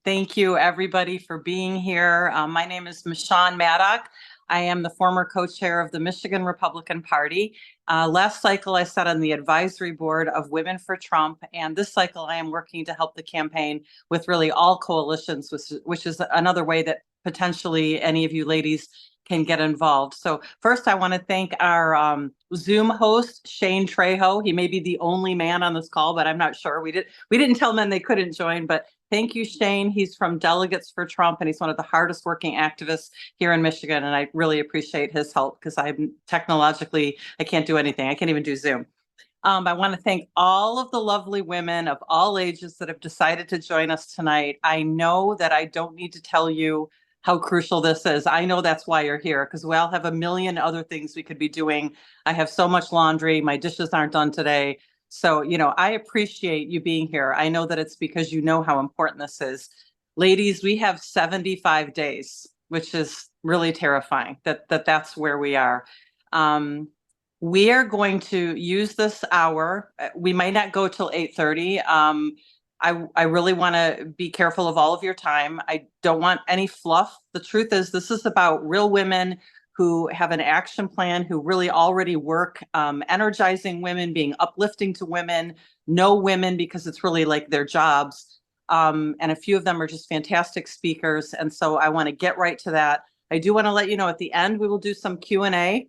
Thank you, everybody, for being here. My name is Meshawn Maddock. I am the former co-chair of the Michigan Republican Party. Last cycle, I sat on the advisory board of Women for Trump, and this cycle, I am working to help the campaign with really all coalitions, which is another way that potentially any of you ladies can get involved. So first, I want to thank our Zoom host, Shane Trejo. He may be the only man on this call, but I'm not sure. We didn't tell men they couldn't join, but thank you, Shane. He's from Delegates for Trump, and he's one of the hardest working activists here in Michigan. And I really appreciate his help because I'm technologically, I can't do anything. I can't even do Zoom. I want to thank all of the lovely women of all ages that have decided to join us tonight. I know that I don't need to tell you how crucial this is. I know that's why you're here, because we all have a million other things we could be doing. I have so much laundry. My dishes aren't done today. So, I appreciate you being here. I know that it's because you know how important this is. Ladies, we have 75 days, which is really terrifying that's where we are. We are going to use this hour. We might not go till 8:30. I really want to be careful of all of your time. I don't want any fluff. The truth is, this is about real women who have an action plan, who really already work, energizing women, being uplifting to women, know women because it's really like their jobs. And a few of them are just fantastic speakers. And so I want to get right to that. I do want to let you know at the end, we will do some Q&A.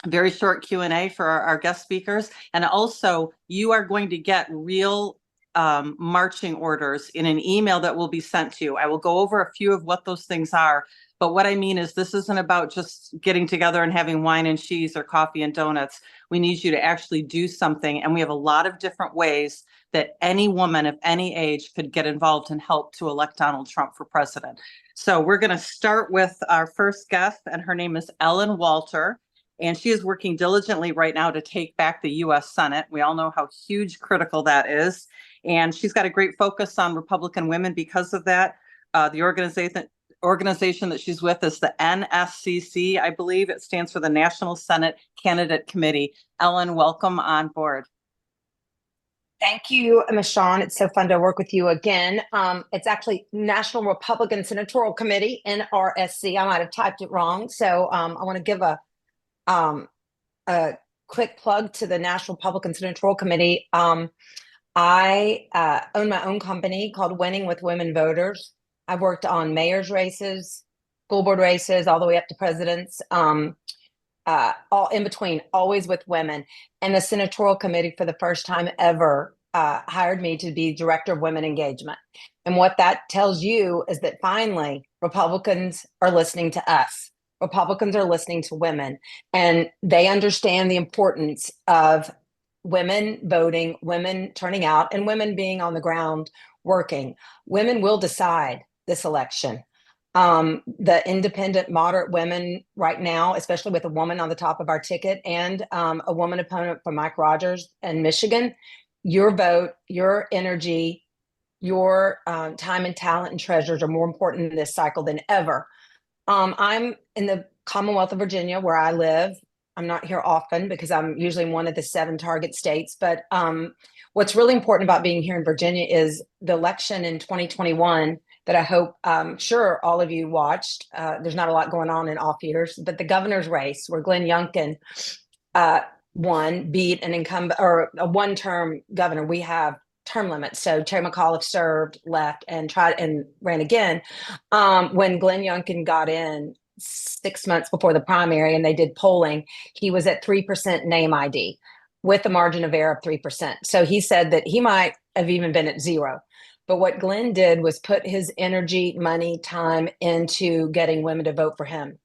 Very short Q&A for our guest speakers. And also, you are going to get real marching orders in an email that will be sent to you. I will go over a few of what those things are. But what I mean is this isn't about just getting together and having wine and cheese or coffee and donuts. We need you to actually do something. And we have a lot of different ways that any woman of any age could get involved and help to elect Donald Trump for president. So we're going to start with our first guest, and her name is Ellen Walter. And she is working diligently right now to take back the U.S. Senate. We all know how huge critical that is. And she's got a great focus on Republican women because of that. The organization that she's with is the NSCC, I believe. It stands for the National Senate Candidate Committee. Ellen, welcome on board. Thank you, Meshawn. It's so fun to work with you again. It's actually National Republican Senatorial Committee, NRSC. I might have typed it wrong. So I want to give a quick plug to the National Republican Senatorial Committee. I own my own company called Winning with Women Voters. I've worked on mayor's races, school board races, all the way up to presidents, all in between, always with women. And the Senatorial Committee, for the first time ever, hired me to be Director of Women Engagement. And what that tells you is that finally, Republicans are listening to us. Republicans are listening to women, and they understand the importance of women voting, women turning out, and women being on the ground working. Women will decide this election. The independent, moderate women right now, especially with a woman on the top of our ticket and a woman opponent for Mike Rogers in Michigan, your vote, your energy, your time and talent and treasures are more important in this cycle than ever. I'm in the Commonwealth of Virginia, where I live. I'm not here often because I'm usually in one of the 7 target states. But what's really important about being here in Virginia is the election in 2021 that I hope, sure, all of you watched. There's not a lot going on in off years, but the governor's race where Glenn Youngkin won, beat an incumbent or a one-term governor. We have term limits. So Terry McAuliffe served, left, and tried and ran again. When Glenn Youngkin got in 6 months before the primary and they did polling, he was at 3% name ID with a margin of error of 3%. So he said that he might have even been at 0. But what Glenn did was put his energy, money, time into getting women to vote for him.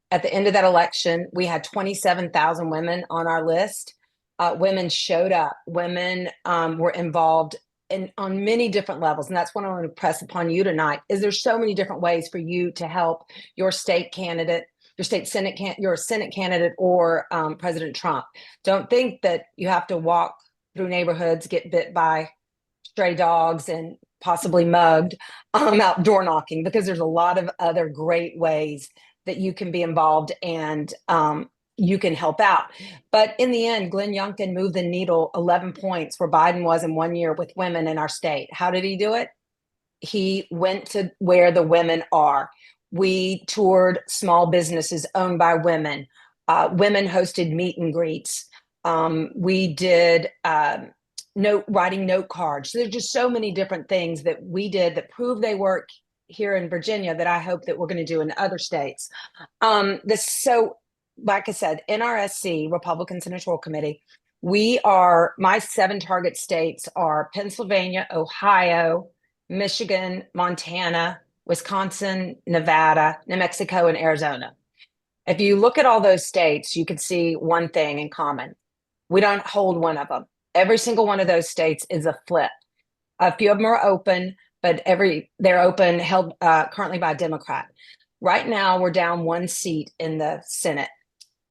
At the end of that election, we had 27,000 women on our list. Women showed up. Women were involved on many different levels. And that's what I want to press upon you tonight, is there's so many different ways for you to help your state candidate, your state Senate, your Senate candidate, or President Trump. Don't think that you have to walk through neighborhoods, get bit by stray dogs and possibly mugged out door knocking, because there's a lot of other great ways that you can be involved and you can help out. But in the end, Glenn Youngkin moved the needle 11 points where Biden was in 1 year with women in our state. How did he do it? he went to where the women are. We toured small businesses owned by women. Women hosted meet and greets. We did writing note cards. So there's just so many different things that we did that prove they work here in Virginia that I hope that we're going to do in other states. Like I said, NRSC, Republican Senatorial Committee, my 7 target states are Pennsylvania, Ohio, Michigan, Montana, Wisconsin, Nevada, New Mexico, and Arizona. If you look at all those states, you can see one thing in common. We don't hold one of them. Every single one of those states is a flip. A few of them are open, but they're open, held currently by a Democrat. Right now, we're down 1 seat in the Senate.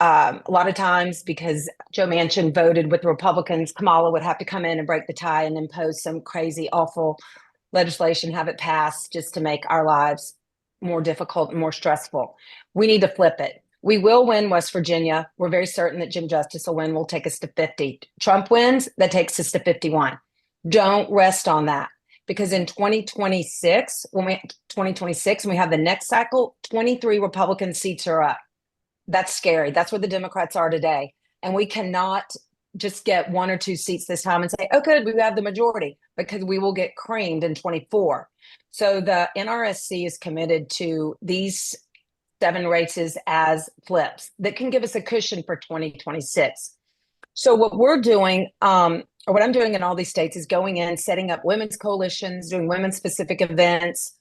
A lot of times, because Joe Manchin voted with the Republicans, Kamala would have to come in and break the tie and impose some crazy, awful legislation, have it passed just to make our lives more difficult and more stressful. We need to flip it. We will win West Virginia. We're very certain that Jim Justice will win. Will take us to 50. Trump wins, that takes us to 51. Don't rest on that, because in 2026, when we have the next cycle, 23 Republican seats are up. That's scary. That's where the Democrats are today. And we cannot just get 1 or 2 seats this time and say, oh, good, we have the majority, because we will get creamed in 24. So the NRSC is committed to these 7 races as flips that can give us a cushion for 2026. So what we're doing, or what I'm doing in all these states, is going in, setting up women's coalitions, doing women's specific events,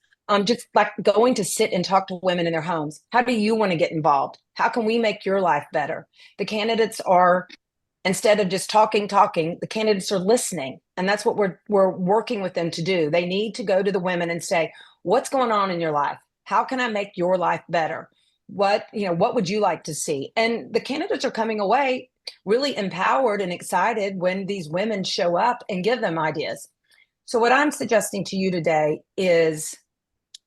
just like going to sit and talk to women in their homes. How do you want to get involved? How can we make your life better? The candidates are, instead of just talking, the candidates are listening. And that's what we're working with them to do. They need to go to the women and say, what's going on in your life? How can I make your life better? What would you like to see? And the candidates are coming away really empowered and excited when these women show up and give them ideas. So what I'm suggesting to you today is,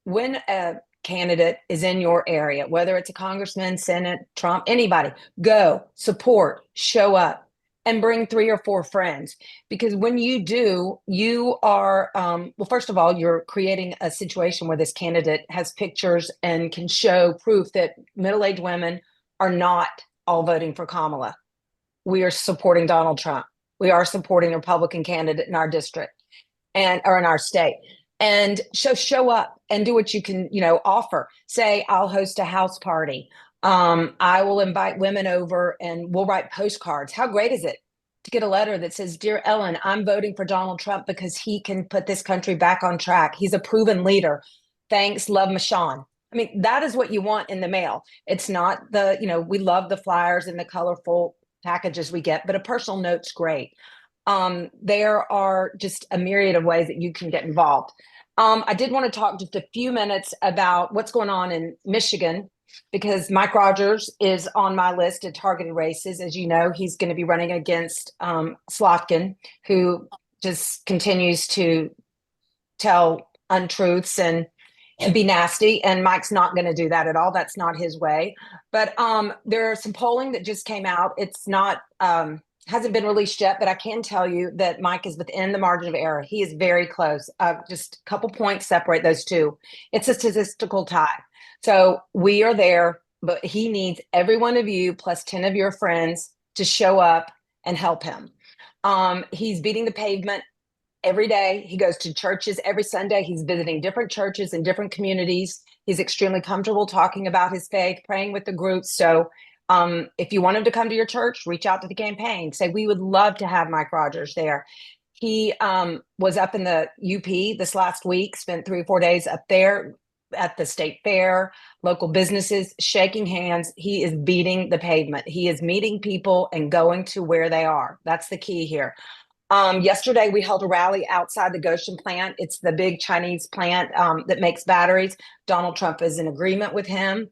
when a candidate is in your area, whether it's a congressman, Senate, Trump, anybody, go, support, show up, and bring 3 or 4 friends. Because when you do, you are, well, first of all, you're creating a situation where this candidate has pictures and can show proof that middle-aged women are not all voting for Kamala. We are supporting Donald Trump. We are supporting the Republican candidate in our district or in our state. And show up and do what you can, offer. Say, I'll host a house party. I will invite women over and we'll write postcards. How great is it to get a letter that says, Dear Ellen, I'm voting for Donald Trump because he can put this country back on track. He's a proven leader. Thanks, love, Meshawn. I mean, that is what you want in the mail. It's not we love the flyers and the colorful packages we get, but a personal note's great. There are just a myriad of ways that you can get involved. I did want to talk just a few minutes about what's going on in Michigan, because Mike Rogers is on my list of targeted races. As you know, he's going to be running against Slotkin, who just continues to tell untruths and be nasty. And Mike's not going to do that at all. That's not his way. But there's some polling that just came out. It's not hasn't been released yet, but I can tell you that Mike is within the margin of error. He is very close. Just a couple points separate those two. It's a statistical tie. So we are there, but he needs every one of you plus 10 of your friends to show up and help him. He's beating the pavement every day. He goes to churches every Sunday. He's visiting different churches in different communities. He's extremely comfortable talking about his faith, praying with the groups. So if you want him to come to your church, reach out to the campaign. Say, we would love to have Mike Rogers there. He was up in the UP this last week, spent 3 or 4 days up there at the state fair, local businesses, shaking hands. He is beating the pavement. He is meeting people and going to where they are. That's the key here. Yesterday, we held a rally outside the Goshen plant. It's the big Chinese plant that makes batteries. Donald Trump is in agreement with him,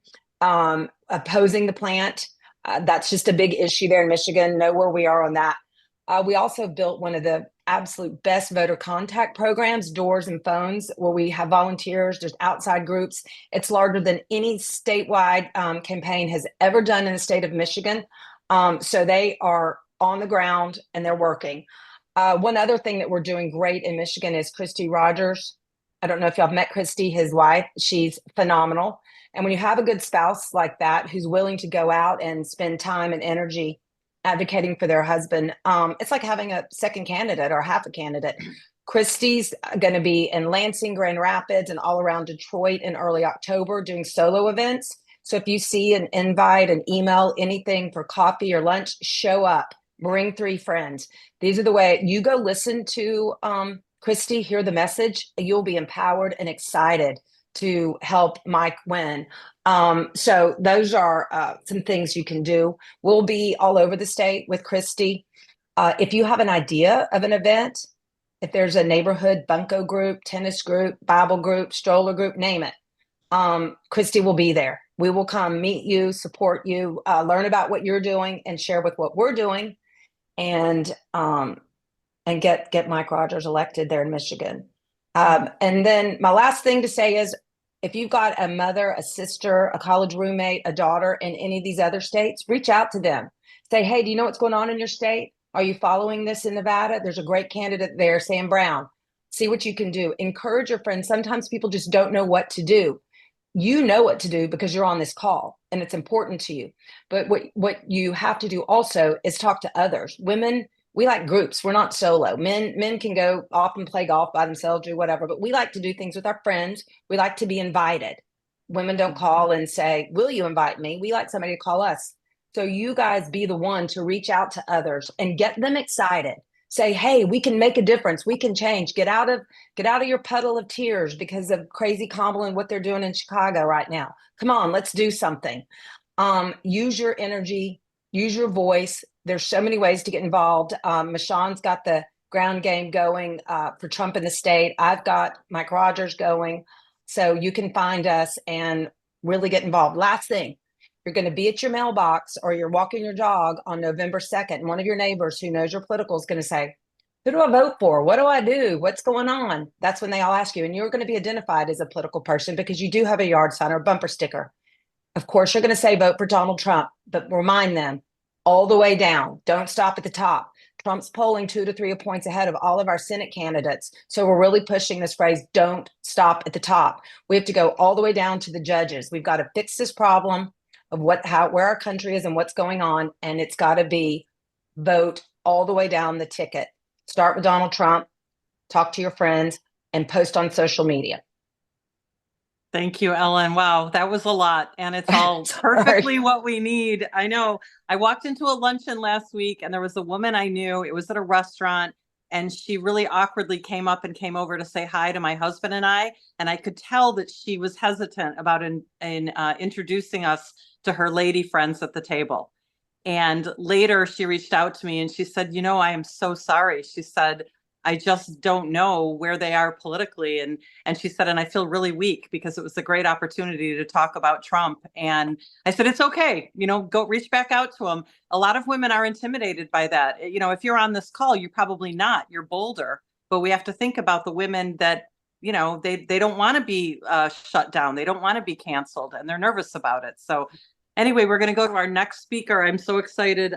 opposing the plant. That's just a big issue there in Michigan. Know where we are on that. We also built one of the absolute best voter contact programs, doors and phones, where we have volunteers. There's outside groups. It's larger than any statewide campaign has ever done in the state of Michigan. So they are on the ground and they're working. One other thing that we're doing great in Michigan is Christy Rogers. I don't know if y'all have met Christy, his wife. She's phenomenal. And when you have a good spouse like that, who's willing to go out and spend time and energy advocating for their husband, it's like having a second candidate or half a candidate. Christy's going to be in Lansing, Grand Rapids, and all around Detroit in early October doing solo events. So if you see an invite, an email, anything for coffee or lunch, show up, bring 3 friends. These are the way you go listen to Christy, hear the message. You'll be empowered and excited to help Mike win. So those are some things you can do. We'll be all over the state with Christy. If you have an idea of an event, if there's a neighborhood bunco group, tennis group, Bible group, stroller group, name it. Christy will be there. We will come meet you, support you, learn about what you're doing, and share with what we're doing, and get Mike Rogers elected there in Michigan. And then my last thing to say is, if you've got a mother, a sister, a college roommate, a daughter in any of these other states, reach out to them. Say, hey, do you know what's going on in your state? Are you following this in Nevada? There's a great candidate there, Sam Brown. See what you can do. Encourage your friends. Sometimes people just don't know what to do. You know what to do because you're on this call and it's important to you. But what you have to do also is talk to others. Women, we like groups. We're not solo. Men can go off and play golf by themselves, do whatever, but we like to do things with our friends. We like to be invited. Women don't call and say, will you invite me? We like somebody to call us. So you guys be the one to reach out to others and get them excited. Say, hey, we can make a difference. We can change. Get out of your puddle of tears because of crazy Kamala and what they're doing in Chicago right now. Come on, let's do something. Use your energy, use your voice. There's so many ways to get involved. Meshawn's got the ground game going for Trump in the state. I've got Mike Rogers going. So you can find us and really get involved. Last thing, you're going to be at your mailbox or you're walking your dog on November 2nd. And one of your neighbors who knows your political is going to say, who do I vote for? What do I do? What's going on? That's when they all ask you. And you're going to be identified as a political person because you do have a yard sign or a bumper sticker. Of course, you're going to say vote for Donald Trump, but remind them all the way down. Don't stop at the top. Trump's polling 2 to 3 points ahead of all of our Senate candidates. So we're really pushing this phrase, don't stop at the top. We have to go all the way down to the judges. We've got to fix this problem of where our country is and what's going on. And it's got to be vote all the way down the ticket. Start with Donald Trump, talk to your friends, and post on social media. Thank you, Ellen. Wow, that was a lot. And it's all perfectly what we need. I know. I walked into a luncheon last week and there was a woman I knew. It was at a restaurant. And she really awkwardly came up and came over to say hi to my husband and I. And I could tell that she was hesitant about introducing us to her lady friends at the table. And later she reached out to me and she said, you know, I am so sorry. She said, I just don't know where they are politically. And she said, and I feel really weak because it was a great opportunity to talk about Trump. And I said, it's okay. You know, go reach back out to him. A lot of women are intimidated by that. You know, if you're on this call, you're probably not. You're bolder. But we have to think about the women that, you know, they don't want to be shut down. They don't want to be canceled and they're nervous about it. So anyway, we're going to go to our next speaker. I'm so excited.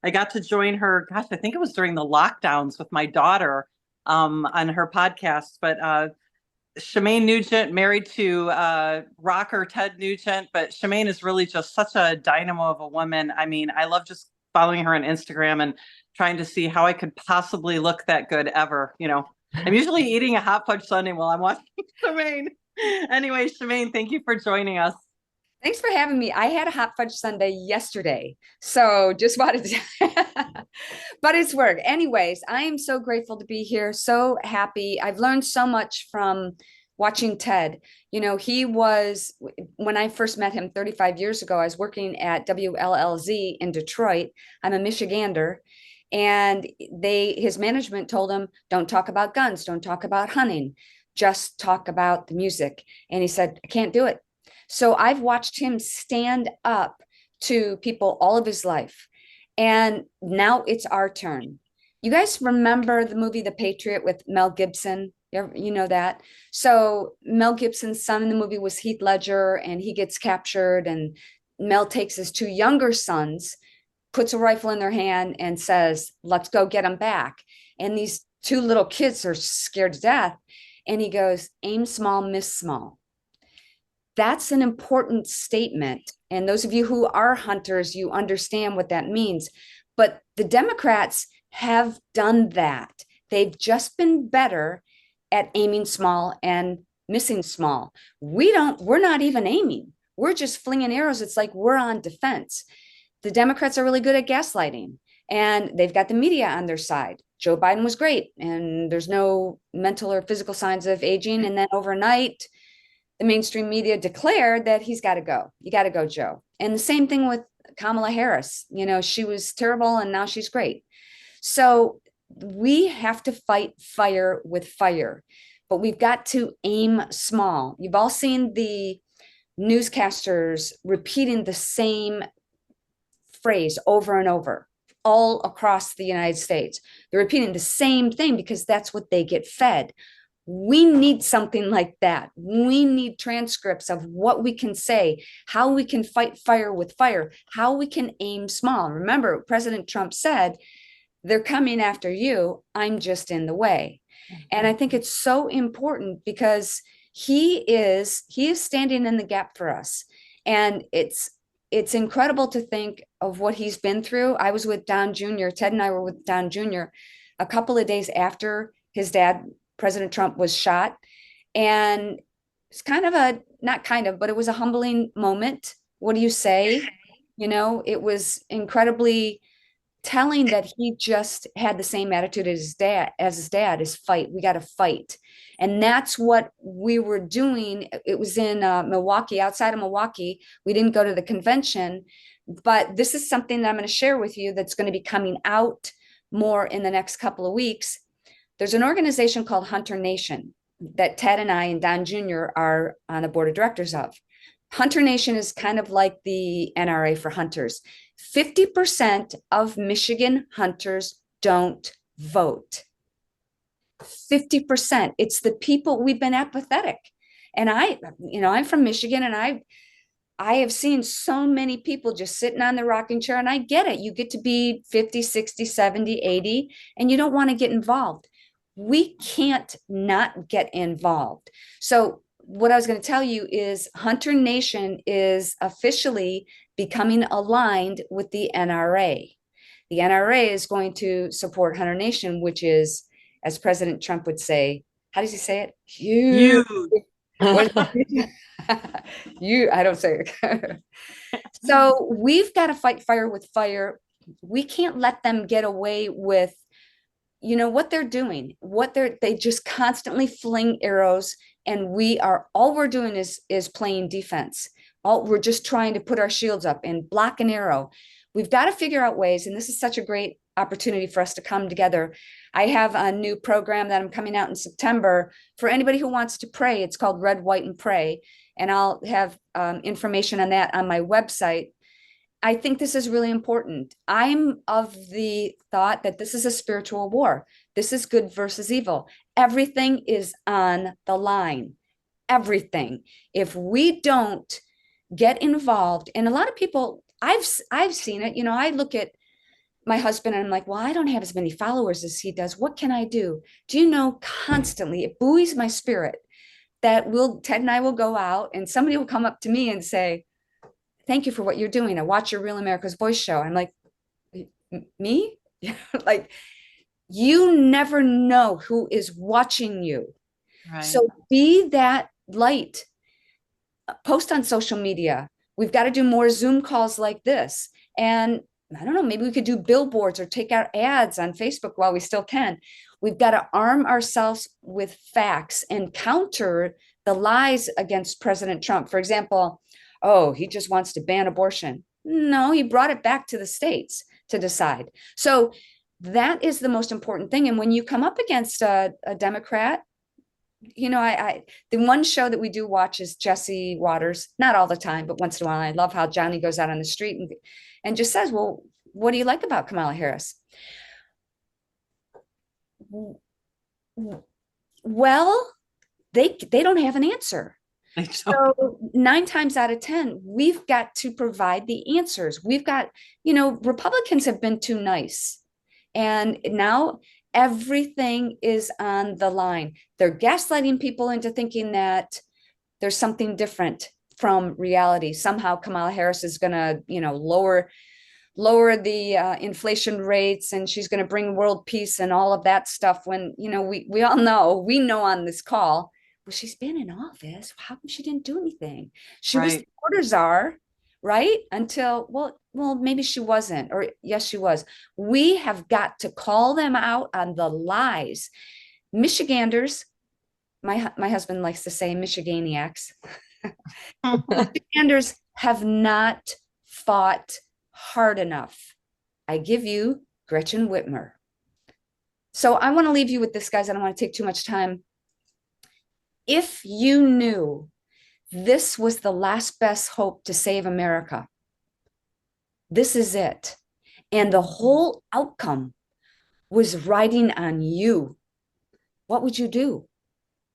I got to join her, gosh, I think it was during the lockdowns with my daughter on her podcast. But Shemane Nugent, married to rocker Ted Nugent. But Shemane is really just such a dynamo of a woman. I mean, I love just following her on Instagram and trying to see how I could possibly look that good ever. You know, I'm usually eating a hot fudge sundae while I'm watching Shemane. Anyway, Shemane, thank you for joining us. Thanks for having me. I had a hot fudge sundae yesterday, so just wanted to, but it's work. Anyways, I am so grateful to be here. So happy. I've learned so much from watching Ted. You know, he was, when I first met him 35 years ago, I was working at WLLZ in Detroit. I'm a Michigander. And his management told him, don't talk about guns, don't talk about hunting, just talk about the music. And he said, I can't do it. So I've watched him stand up to people all of his life. And now it's our turn. You guys remember the movie The Patriot with Mel Gibson? You know that? So Mel Gibson's son in the movie was Heath Ledger, and he gets captured, and Mel takes his 2 younger sons, puts a rifle in their hand and says, let's go get them back. And these 2 little kids are scared to death. And he goes, aim small, miss small. That's an important statement. And those of you who are hunters, you understand what that means. But the Democrats have done that. They've just been better at aiming small and missing small. We're not even aiming. We're just flinging arrows. It's like we're on defense. The Democrats are really good at gaslighting, and they've got the media on their side. Joe Biden was great, and there's no mental or physical signs of aging. And then overnight, the mainstream media declared that he's got to go. You got to go, Joe. And the same thing with Kamala Harris. You know, she was terrible and now she's great. So we have to fight fire with fire, but we've got to aim small. You've all seen the newscasters repeating the same phrase over and over all across the United States. They're repeating the same thing because that's what they get fed. We need something like that. We need transcripts of what we can say, how we can fight fire with fire, how we can aim small. Remember, President Trump said, they're coming after you. I'm just in the way. And I think it's so important because he is standing in the gap for us. And it's incredible to think of what he's been through. I was with Don Jr. Ted and I were with Don Jr. a couple of days after his dad, President Trump, was shot. And it's but it was a humbling moment. What do you say? You know, it was incredibly telling that he just had the same attitude as his dad is fight. We got to fight. And that's what we were doing. It was in Milwaukee, outside of Milwaukee. We didn't go to the convention, but this is something that I'm going to share with you that's going to be coming out more in the next couple of weeks. There's an organization called Hunter Nation that Ted and I and Don Jr. are on the board of directors of. Hunter Nation is kind of like the NRA for hunters. 50% of Michigan hunters don't vote. 50%. It's the people. We've been apathetic. And I'm from Michigan, and I have seen so many people just sitting on the rocking chair, and I get it. You get to be 50, 60, 70, 80, and you don't want to get involved. We can't not get involved. So what I was going to tell you is Hunter Nation is officially becoming aligned with the NRA. The NRA is going to support Hunter Nation, which is, as President Trump would say, how does he say it? Huge. I don't say it. So we've got to fight fire with fire. We can't let them get away with, what they're doing, they just constantly fling arrows, and all we're doing is playing defense. We're just trying to put our shields up and block an arrow. We've got to figure out ways, and this is such a great opportunity for us to come together. I have a new program that I'm coming out in September for anybody who wants to pray. It's called Red, White, and Pray, and I'll have information on that on my website. I think this is really important. I'm of the thought that this is a spiritual war. This is good versus evil. Everything is on the line. Everything. If we don't get involved, and a lot of people, I've seen it. I look at my husband and I'm like, well, I don't have as many followers as he does. What can I do? Do you know, constantly, it buoys my spirit that Ted and I will go out and somebody will come up to me and say, thank you for what you're doing. I watch your Real America's Voice show. I'm like, me? Like, you never know who is watching you. Right. So be that light. Post on social media. We've got to do more Zoom calls like this. And I don't know, maybe we could do billboards or take out ads on Facebook while we still can. We've got to arm ourselves with facts and counter the lies against President Trump. For example, oh, he just wants to ban abortion. No, he brought it back to the states to decide. So that is the most important thing. And when you come up against a Democrat, the one show that we do watch is Jesse Waters, not all the time, but once in a while. I love how Johnny goes out on the street and just says, well, what do you like about Kamala Harris? Well, they don't have an answer. So 9 times out of 10, we've got to provide the answers. We've got, Republicans have been too nice. And now Everything is on the line. They're gaslighting people into thinking that there's something different from reality. Somehow Kamala Harris is going to, lower the inflation rates, and she's going to bring world peace and all of that stuff, when we all know, on this call, well, she's been in office, how come she didn't do anything? She was the border czar, right? Until well maybe she wasn't, or yes she was. We have got to call them out on the lies. Michiganders, my husband likes to say Michiganiacs. Michiganders have not fought hard enough. I give you Gretchen Whitmer. So I want to leave you with this, guys. I don't want to take too much time. If you knew this was the last best hope to save America, this is it. And the whole outcome was riding on you, what would you do?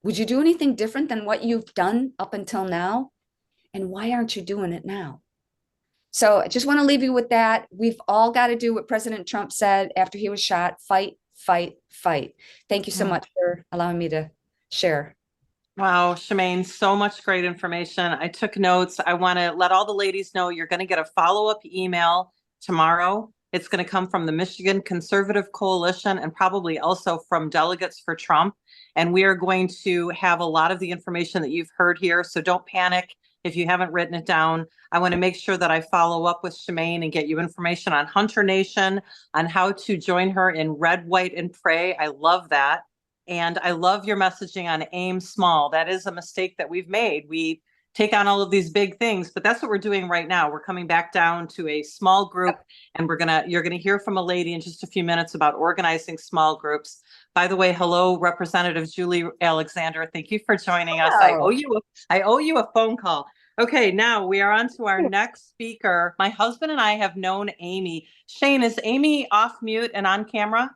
Would you do anything different than what you've done up until now? And why aren't you doing it now? So I just want to leave you with that. We've all got to do what President Trump said after he was shot: fight, fight, fight. Thank you so much for allowing me to share. Wow, Shemane, so much great information. I took notes. I want to let all the ladies know you're going to get a follow-up email tomorrow. It's going to come from the Michigan Conservative Coalition and probably also from delegates for Trump. And we are going to have a lot of the information that you've heard here. So don't panic if you haven't written it down. I want to make sure that I follow up with Shemane and get you information on Hunter Nation, on how to join her in Red, White, and Pray. I love that. And I love your messaging on aim small. That is a mistake that we've made. We take on all of these big things, but that's what we're doing right now. We're coming back down to a small group, and you're gonna hear from a lady in just a few minutes about organizing small groups. By the way, hello, Representative Julie Alexander. Thank you for joining us. I owe you a phone call. Okay, now we are on to our next speaker. My husband and I have known Amy. Shane, is Amy off mute and on camera?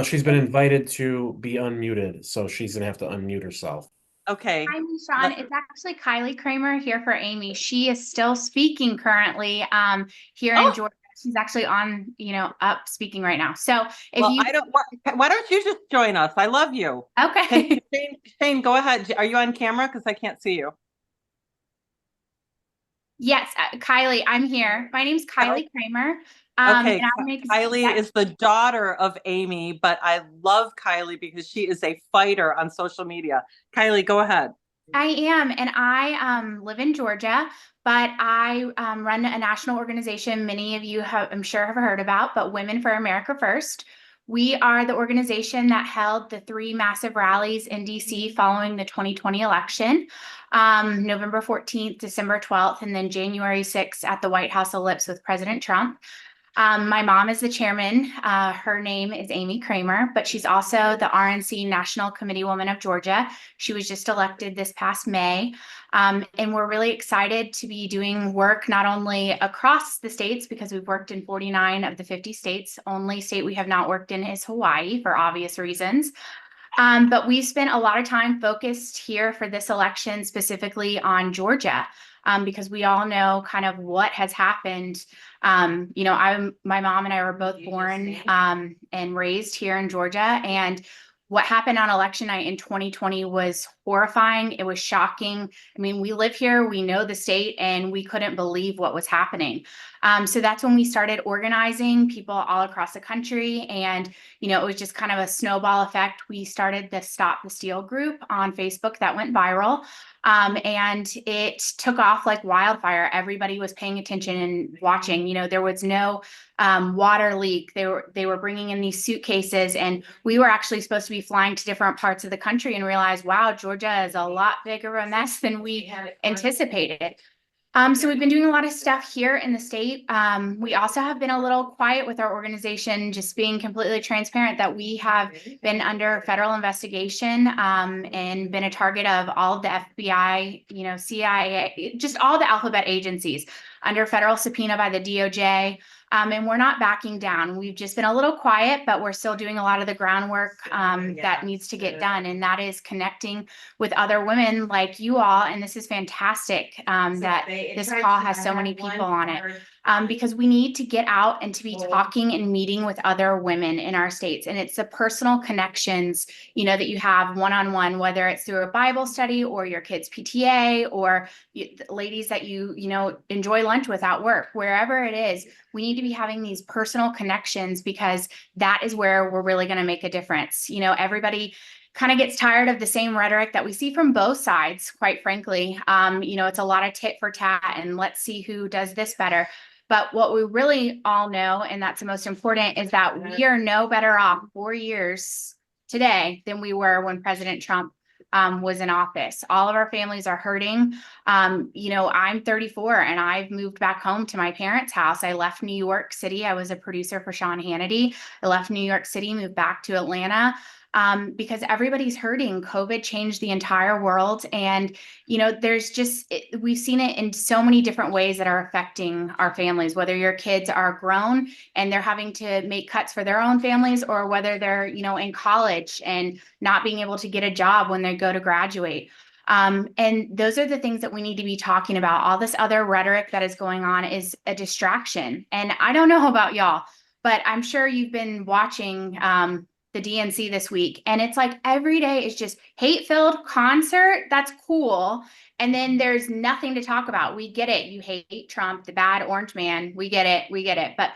She's been invited to be unmuted, so she's gonna have to unmute herself. Okay. Hi, Meshawn. It's actually Kylie Kremer here for Amy. She is still speaking currently here in Georgia. She's actually on, up speaking right now. So why don't you just join us? I love you. Okay. Shane, go ahead. Are you on camera? Because I can't see you. Yes, Kylie, I'm here. My name's Kylie Kremer. Okay, Kylie is the daughter of Amy, but I love Kylie because she is a fighter on social media. Kylie, go ahead. I am, and I live in Georgia, but I run a national organization many of you I'm sure have heard about, but Women for America First. We are the organization that held the 3 massive rallies in DC following the 2020 election, November 14th, December 12th, and then January 6th at the White House Ellipse with President Trump. My mom is the chairman. Her name is Amy Kremer, but she's also the RNC National Committeewoman of Georgia. She was just elected this past May. And we're really excited to be doing work not only across the states, because we've worked in 49 of the 50 states. Only state we have not worked in is Hawaii, for obvious reasons. But we spent a lot of time focused here for this election, specifically on Georgia, because we all know kind of what has happened. My mom and I were both born and raised here in Georgia, and what happened on election night in 2020 was horrifying. It was shocking. I mean, we live here, we know the state, and we couldn't believe what was happening. So that's when we started organizing people all across the country. And, it was just kind of a snowball effect. We started the Stop the Steal group on Facebook that went viral. And it took off like wildfire. Everybody was paying attention and watching. There was no water leak. They were bringing in these suitcases, and we were actually supposed to be flying to different parts of the country and realized, wow, Georgia is a lot bigger of a mess than we anticipated. So we've been doing a lot of stuff here in the state. We also have been a little quiet with our organization, just being completely transparent that we have been under federal investigation and been a target of all of the FBI, CIA, just all the alphabet agencies. under federal subpoena by the DOJ. And we're not backing down. We've just been a little quiet, but we're still doing a lot of the groundwork that needs to get done. And that is connecting with other women like you all. And this is fantastic that this call has so many people on it. Because we need to get out and to be talking and meeting with other women in our states. And it's the personal connections, you know, that you have one-on-one, whether it's through a Bible study or your kids' PTA or ladies that you know, enjoy lunch with at work, wherever it is, we need to be having these personal connections because that is where we're really going to make a difference. You know, everybody kind of gets tired of the same rhetoric that we see from both sides, quite frankly. You know, it's a lot of tit for tat and let's see who does this better. But what we really all know, and that's the most important, is that we are no better off 4 years today than we were when President Trump was in office. All of our families are hurting. You know, I'm 34 and I've moved back home to my parents' house. I left New York City. I was a producer for Sean Hannity. I left New York City, moved back to Atlanta. Because everybody's hurting. COVID changed the entire world. And, you know, there's just, we've seen it in so many different ways that are affecting our families, whether your kids are grown and they're having to make cuts for their own families, or whether they're, you know, in college and not being able to get a job when they go to graduate. And those are the things that we need to be talking about. All this other rhetoric that is going on is a distraction. And I don't know about y'all, but I'm sure you've been watching, the DNC this week. And it's like every day is just hate-filled concert. That's cool. And then there's nothing to talk about. We get it. You hate Trump, the bad orange man. We get it. We get it. But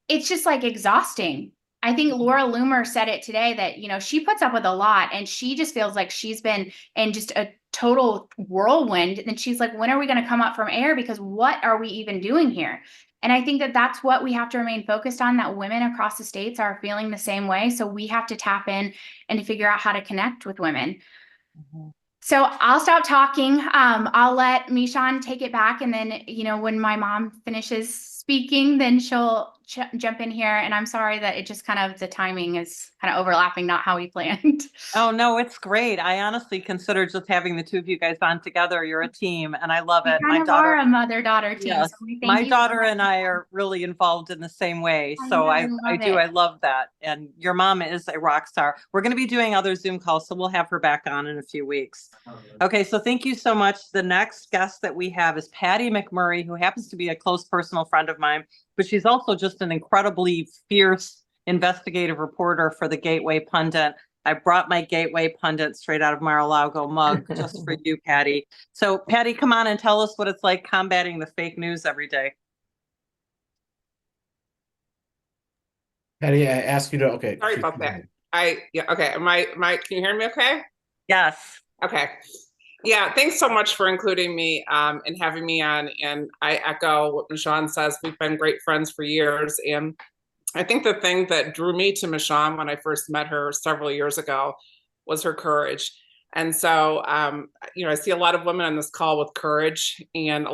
it's just like exhausting. I think Laura Loomer said it today that, you know, she puts up with a lot and she just feels like she's been in just a total whirlwind. And she's like, when are we going to come up from air? Because what are we even doing here? And I think that that's what we have to remain focused on, that women across the states are feeling the same way. So we have to tap in and to figure out how to connect with women. Mm-hmm. So I'll stop talking. I'll let Meshawn take it back. And then, you know, when my mom finishes speaking, then she'll jump in here. And I'm sorry that it just kind of, the timing is kind of overlapping, not how we planned. Oh, no, it's great. I honestly consider just having the two of you guys on together. You're a team and I love it. My daughter, are a mother-daughter team. Yes, so my daughter and I are really involved in the same way. So I love that. And your mom is a rock star. We're going to be doing other Zoom calls, so we'll have her back on in a few weeks. Okay, so thank you so much. The next guest that we have is Patty McMurray, who happens to be a close personal friend of mine, but she's also just an incredibly fierce investigative reporter for the Gateway Pundit. I brought my Gateway Pundit straight out of Mar-a-Lago mug just for you, Patty. So Patty, come on and tell us what it's like combating the fake news every day. Patty, I asked you to, okay. Sorry about that. Okay. Can you hear me okay? Yes. Okay. Yeah, thanks so much for including me and having me on. And I echo what Meshawn says. We've been great friends for years. And I think the thing that drew me to Meshawn when I first met her several years ago was her courage. And so, you know, I see a lot of women on this call with courage. And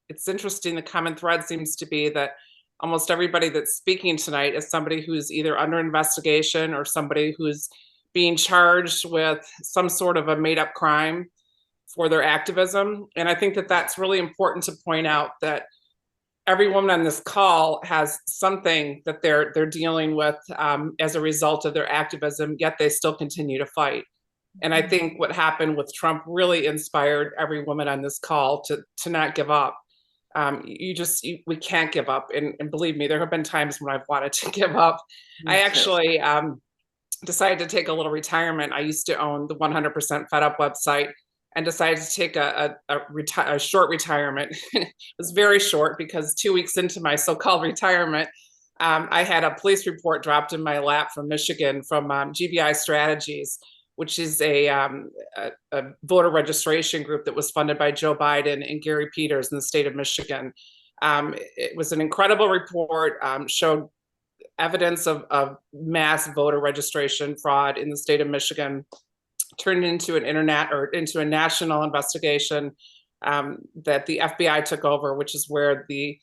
it's interesting, the common thread seems to be that almost everybody that's speaking tonight is somebody who's either under investigation or somebody who's being charged with some sort of a made-up crime for their activism. And I think that that's really important to point out, that every woman on this call has something that they're dealing with as a result of their activism, yet they still continue to fight. And I think what happened with Trump really inspired every woman on this call to not give up. We can't give up. And believe me, there have been times when I've wanted to give up. I actually decided to take a little retirement. I used to own the 100% Fed Up website and decided to take a short retirement. It was very short because 2 weeks into my so-called retirement, I had a police report dropped in my lap from Michigan from GBI Strategies, which is a voter registration group that was funded by Joe Biden and Gary Peters in the state of Michigan. It was an incredible report, showed evidence of mass voter registration fraud in the state of Michigan, turned into a national investigation that the FBI took over, which is where the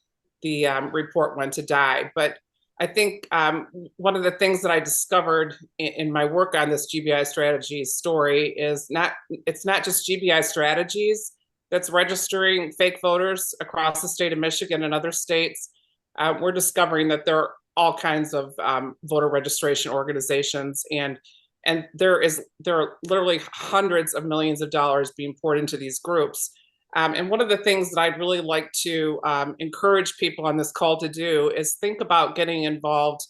report went to die. But I think one of the things that I discovered in my work on this GBI Strategies story is it's not just GBI Strategies, that's registering fake voters across the state of Michigan and other states. We're discovering that there are all kinds of voter registration organizations, and there are literally hundreds of millions of dollars being poured into these groups. And one of the things that I'd really like to encourage people on this call to do is think about getting involved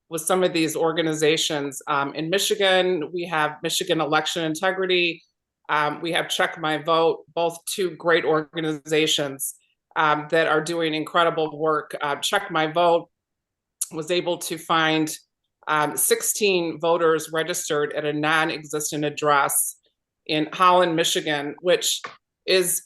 with some of these organizations. In Michigan, we have Michigan Election Integrity. We have Check My Vote, both two great organizations that are doing incredible work. Check My Vote was able to find 16 voters registered at a non-existent address in Holland, Michigan, which is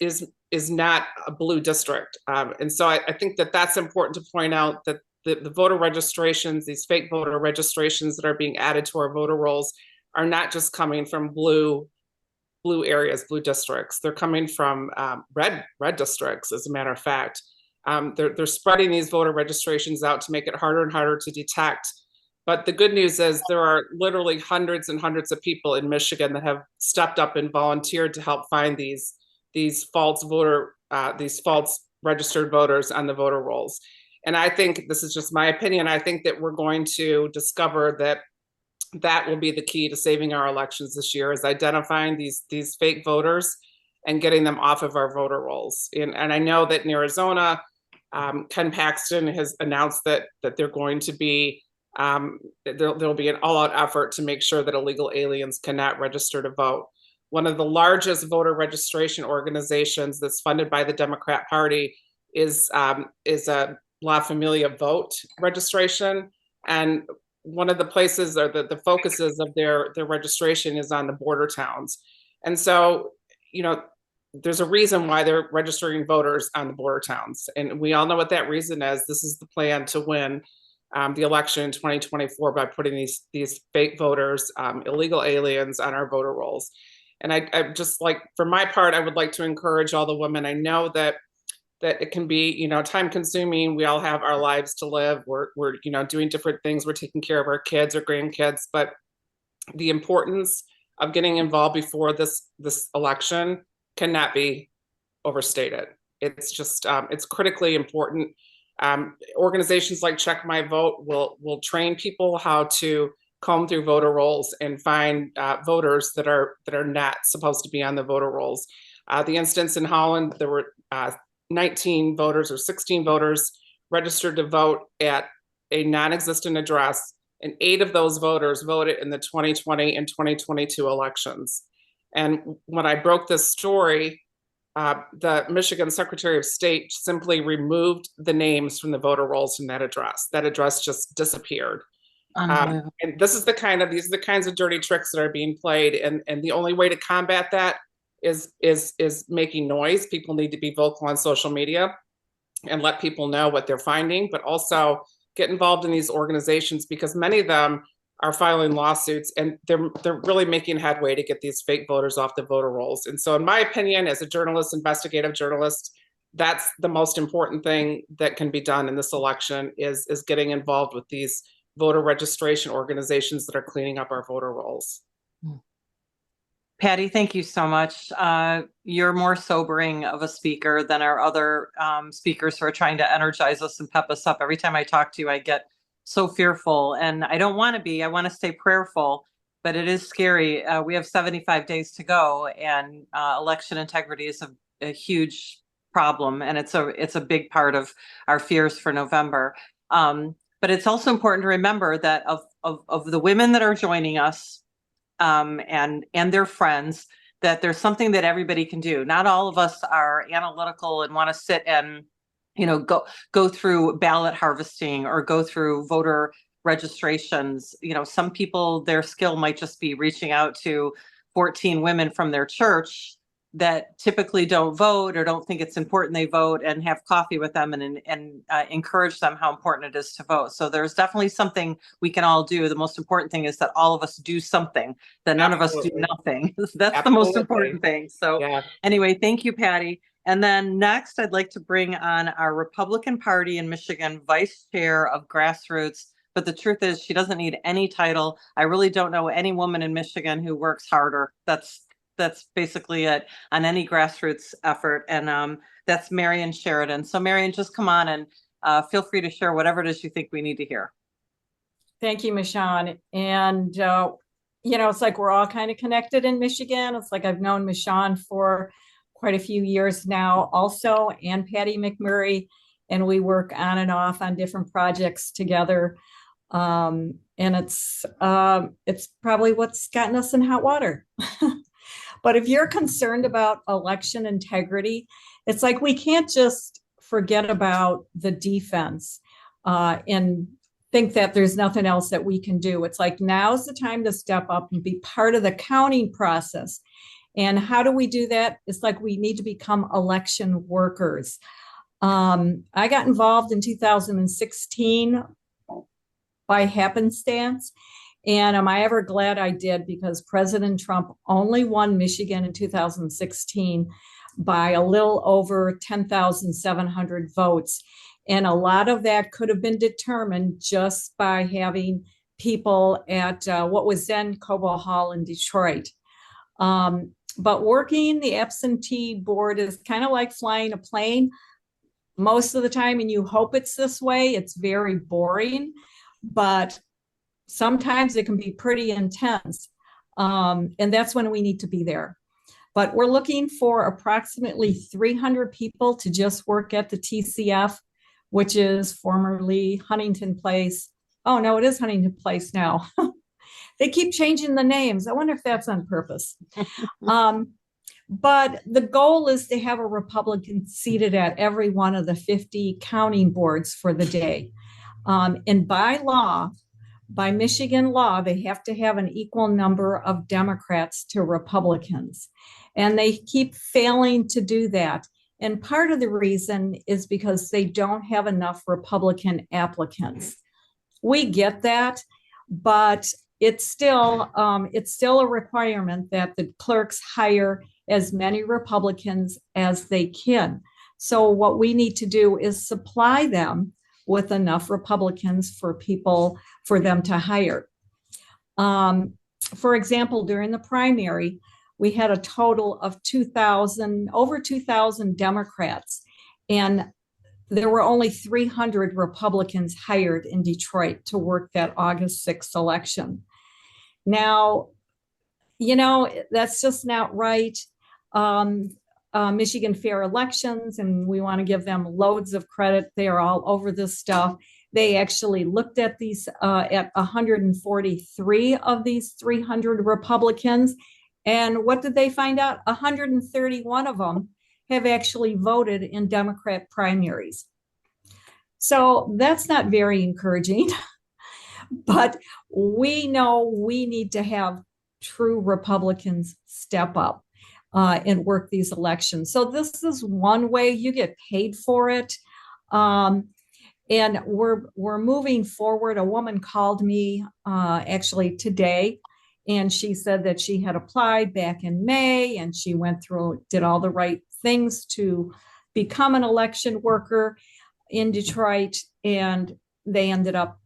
not a blue district. And so I think that that's important to point out, that the voter registrations, these fake voter registrations that are being added to our voter rolls, are not just coming from blue areas, blue districts. They're coming from red districts, as a matter of fact. They're spreading these voter registrations out to make it harder and harder to detect. But the good news is there are literally hundreds and hundreds of people in Michigan that have stepped up and volunteered to help find these false registered voters on the voter rolls. And I think, this is just my opinion, I think that we're going to discover that will be the key to saving our elections this year, is identifying these fake voters and getting them off of our voter rolls. And I know that in Arizona, Ken Paxton has announced that they're going to be, there'll be an all-out effort to make sure that illegal aliens cannot register to vote. One of the largest voter registration organizations that's funded by the Democrat Party is a La Familia Vote registration. And one of the places, or the focuses of their registration, is on the border towns. And so, there's a reason why they're registering voters on the border towns. And we all know what that reason is. This is the plan to win the election in 2024 by putting these fake voters, illegal aliens, on our voter rolls. And I just, like, for my part, I would like to encourage all the women. I know that it can be, time consuming. We all have our lives to live. We're doing different things. We're taking care of our kids or grandkids, but the importance of getting involved before this election cannot be overstated. It's just, it's critically important. Organizations like Check My Vote will train people how to comb through voter rolls and find voters that are not supposed to be on the voter rolls. The instance in Holland, there were 19 voters or 16 voters registered to vote at a non-existent address, and 8 of those voters voted in the 2020 and 2022 elections. And when I broke this story, the Michigan Secretary of State simply removed the names from the voter rolls from that address. That address just disappeared. And these are the kinds of dirty tricks that are being played. And the only way to combat that is making noise. People need to be vocal on social media and let people know what they're finding, but also get involved in these organizations, because many of them are filing lawsuits, and they're really making headway to get these fake voters off the voter rolls. And so, in my opinion, as a journalist, investigative journalist, that's the most important thing that can be done in this election, is getting involved with these voter registration organizations that are cleaning up our voter rolls. Patty, thank you so much. You're more sobering of a speaker than our other speakers who are trying to energize us and pep us up. Every time I talk to you, I get so fearful, and I don't want to be. I want to stay prayerful, but it is scary. We have 75 days to go, and election integrity is a huge problem, and it's a big part of our fears for November. But it's also important to remember that of the women that are joining us, and their friends, that there's something that everybody can do. Not all of us are analytical and want to sit and go through ballot harvesting or go through voter registrations. Some people, their skill might just be reaching out to 14 women from their church that typically don't vote or don't think it's important they vote, and have coffee with them and encourage them how important it is to vote. So there's definitely something we can all do. The most important thing is that all of us do something, that none Absolutely. of us do nothing. That's Absolutely. the most important thing. So Yeah. Anyway, thank you, Patty. And then next, I'd like to bring on our Republican Party in Michigan Vice Chair of Grassroots. But the truth is, she doesn't need any title. I really don't know any woman in Michigan who works harder. That's that's basically it on any grassroots effort. And that's Marian Sheridan. So Marian, just come on and feel free to share whatever it is you think we need to hear. Thank you, Meshawn. And, you know, it's like we're all kind of connected in Michigan. It's like I've known Meshawn for quite a few years now also, and Patty McMurray, and we work on and off on different projects together. And it's probably what's gotten us in hot water. But if you're concerned about election integrity, it's like we can't just forget about the defense and think that there's nothing else that we can do. It's like now's the time to step up and be part of the counting process. And how do we do that? It's like we need to become election workers. I got involved in 2016 by happenstance. And am I ever glad I did, because President Trump only won Michigan in 2016 by a little over 10,700 votes. And a lot of that could have been determined just by having people at what was then Cobo Hall in Detroit. But working the absentee board is kind of like flying a plane most of the time, and you hope it's this way. It's very boring, but sometimes it can be pretty intense. And that's when we need to be there. But we're looking for approximately 300 people to just work at the TCF, which is formerly Huntington Place. Oh, no, it is Huntington Place now. They keep changing the names. I wonder if that's on purpose. But the goal is to have a Republican seated at every one of the 50 counting boards for the day. And by law, by Michigan law, they have to have an equal number of Democrats to Republicans. And they keep failing to do that. And part of the reason is because they don't have enough Republican applicants. We get that, but it's still a requirement that the clerks hire as many Republicans as they can. So what we need to do is supply them with enough Republicans for them to hire. For example, during the primary, we had a total of over 2,000 Democrats, and there were only 300 Republicans hired in Detroit to work that August 6th election. Now, you know, that's just not right. Michigan Fair Elections, and we want to give them loads of credit. They are all over this stuff. They actually looked at these, at 143 of these 300 Republicans. And what did they find out? 131 of them have actually voted in Democrat primaries. So that's not very encouraging, but we know we need to have true Republicans step up and work these elections. So this is one way you get paid for it. And we're moving forward. A woman called me actually today, and she said that she had applied back in May, and she did all the right things to become an election worker in Detroit, and they ended up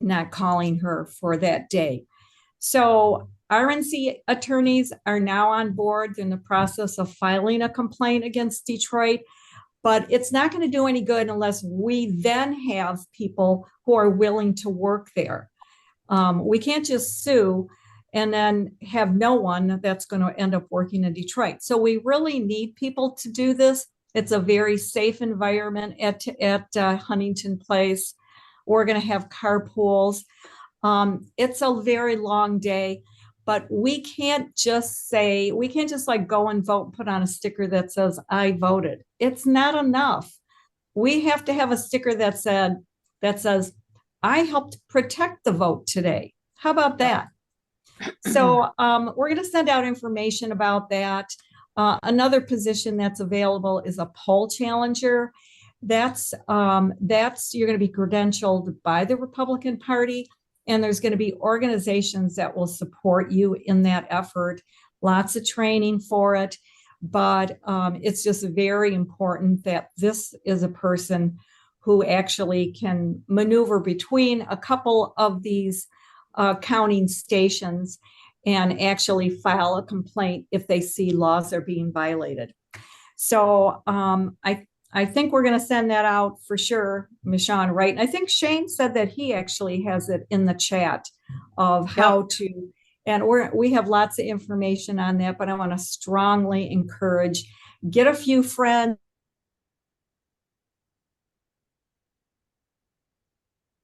not calling her for that day. So RNC attorneys are now on board in the process of filing a complaint against Detroit, but it's not going to do any good unless we then have people who are willing to work there. We can't just sue and then have no one that's going to end up working in Detroit. So we really need people to do this. It's a very safe environment at Huntington Place. We're going to have carpools. It's a very long day, but we can't just like go and vote and put on a sticker that says, I voted. It's not enough. We have to have a sticker that says, I helped protect the vote today. How about that? So we're going to send out information about that. Another position that's available is a poll challenger. That's you're going to be credentialed by the Republican Party, and there's going to be organizations that will support you in that effort. Lots of training for it, but it's just very important that this is a person who actually can maneuver between a couple of these counting stations and actually file a complaint if they see laws are being violated. So I think we're going to send that out for sure, Meshawn, right? And I think Shane said that he actually has it in the chat of how to, and we have lots of information on that, but I want to strongly encourage, get a few friends.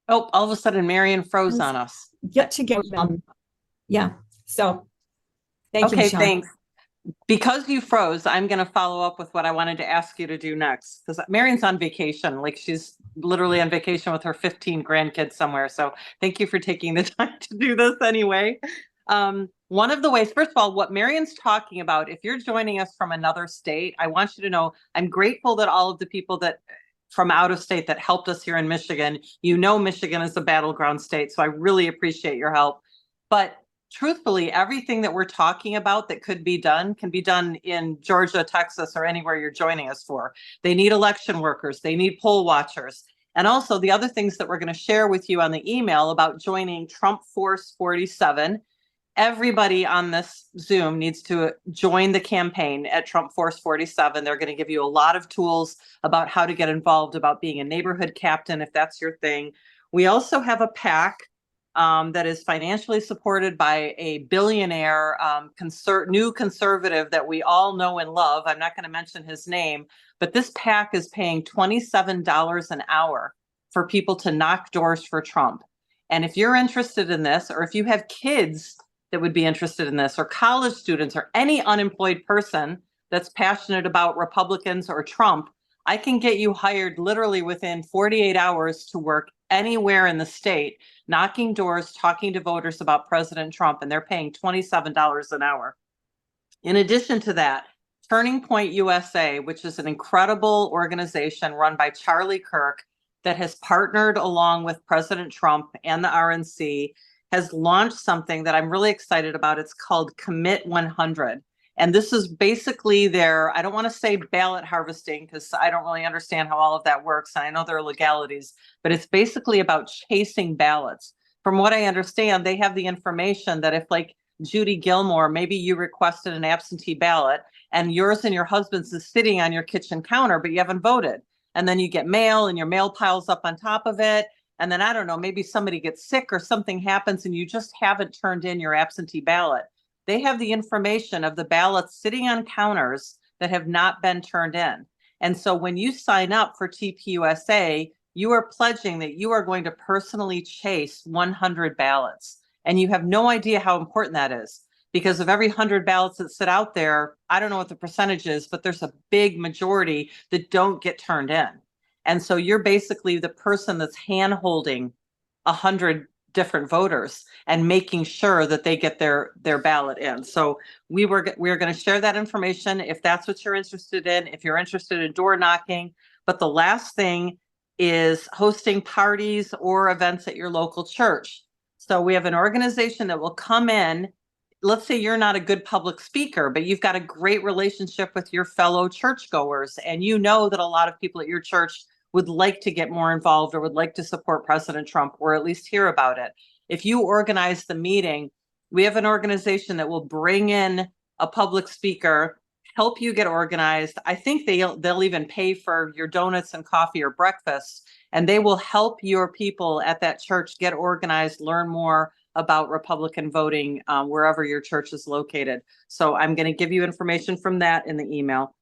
Oh, all of a sudden Marian froze on us. Get together. Yeah. So thank you, Okay, Meshawn. thanks. Because you froze, I'm going to follow up with what I wanted to ask you to do next. Because Marian's on vacation, like she's literally on vacation with her 15 grandkids somewhere. So thank you for taking the time to do this anyway. One of the ways, first of all, what Marian's talking about, if you're joining us from another state, I want you to know I'm grateful that all of the people that from out of state that helped us here in Michigan, Michigan is a battleground state. So I really appreciate your help. But truthfully, everything that we're talking about that could be done can be done in Georgia, Texas, or anywhere you're joining us for. They need election workers. They need poll watchers. And also the other things that we're going to share with you on the email about joining Trump Force 47. Everybody on this Zoom needs to join the campaign at Trump Force 47. They're going to give you a lot of tools about how to get involved, about being a neighborhood captain, if that's your thing. We also have a PAC that is financially supported by a billionaire new conservative that we all know and love. I'm not going to mention his name, but this PAC is paying $27 an hour for people to knock doors for Trump. And if you're interested in this, or if you have kids that would be interested in this, or college students, or any unemployed person that's passionate about Republicans or Trump, I can get you hired literally within 48 hours to work anywhere in the state, knocking doors, talking to voters about President Trump, and they're paying $27 an hour. In addition to that, Turning Point USA, which is an incredible organization run by Charlie Kirk that has partnered along with President Trump and the RNC, has launched something that I'm really excited about. It's called Commit 100. And this is basically I don't want to say ballot harvesting because I don't really understand how all of that works. And I know there are legalities, but it's basically about chasing ballots. From what I understand, they have the information that if, like Judy Gilmore, maybe you requested an absentee ballot and yours and your husband's is sitting on your kitchen counter, but you haven't voted. And then you get mail and your mail piles up on top of it. And then I don't know, maybe somebody gets sick or something happens and you just haven't turned in your absentee ballot. They have the information of the ballots sitting on counters that have not been turned in. And so when you sign up for TPUSA, you are pledging that you are going to personally chase 100 ballots. And you have no idea how important that is, because of every 100 ballots that sit out there, I don't know what the percentage is, but there's a big majority that don't get turned in. And so you're basically the person that's hand-holding 100 different voters and making sure that they get their ballot in. So we're going to share that information if that's what you're interested in, if you're interested in door knocking. But the last thing is hosting parties or events at your local church. So we have an organization that will come in. Let's say you're not a good public speaker, but you've got a great relationship with your fellow churchgoers, and you know that a lot of people at your church would like to get more involved or would like to support President Trump, or at least hear about it. If you organize the meeting, we have an organization that will bring in a public speaker, help you get organized. I think they'll even pay for your donuts and coffee or breakfast, and they will help your people at that church get organized, learn more about Republican voting wherever your church is located. So I'm going to give you information from that in the email.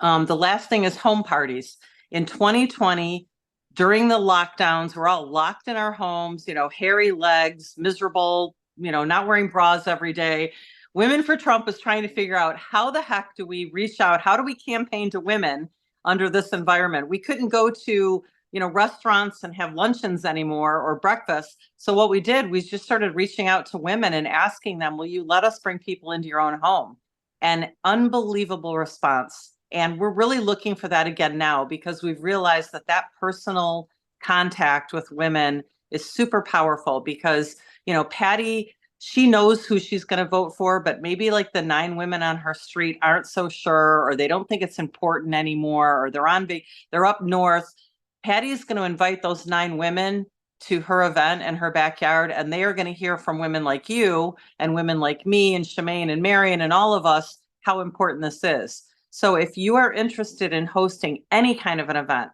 The last thing is home parties. In 2020, during the lockdowns, we're all locked in our homes, hairy legs, miserable, not wearing bras every day. Women for Trump is trying to figure out how the heck do we reach out? How do we campaign to women under this environment? We couldn't go to, restaurants and have luncheons anymore or breakfast. So what we did, we just started reaching out to women and asking them, will you let us bring people into your own home? And unbelievable response. And we're really looking for that again now, because we've realized that personal contact with women is super powerful, because, Patty, she knows who she's going to vote for, but maybe like the 9 women on her street aren't so sure, or they don't think it's important anymore, or they're up north. Patty's going to invite those 9 women to her event in her backyard, and they are going to hear from women like you and women like me and Shemane and Marian and all of us how important this is. So if you are interested in hosting any kind of an event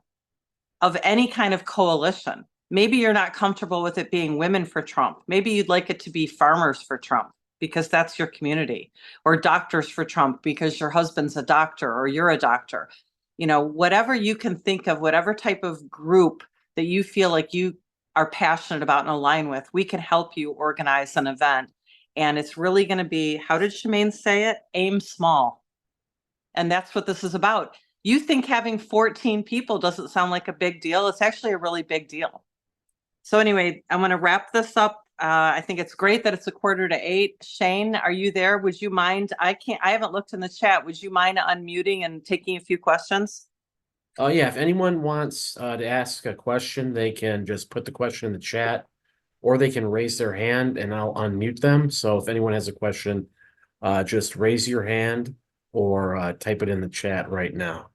of any kind of coalition, maybe you're not comfortable with it being Women for Trump. Maybe you'd like it to be Farmers for Trump because that's your community, or Doctors for Trump because your husband's a doctor or you're a doctor. You know, whatever you can think of, whatever type of group that you feel like you are passionate about and align with, we can help you organize an event. And it's really going to be, how did Shemane say it? Aim small. And that's what this is about. You think having 14 people doesn't sound like a big deal. It's actually a really big deal. So anyway, I'm going to wrap this up. I think it's great that it's 7:45. Shane, are you there? Would you mind? I haven't looked in the chat. Would you mind unmuting and taking a few questions? Oh, yeah. If anyone wants to ask a question, they can just put the question in the chat, or they can raise their hand and I'll unmute them. So if anyone has a question, just raise your hand or type it in the chat right now.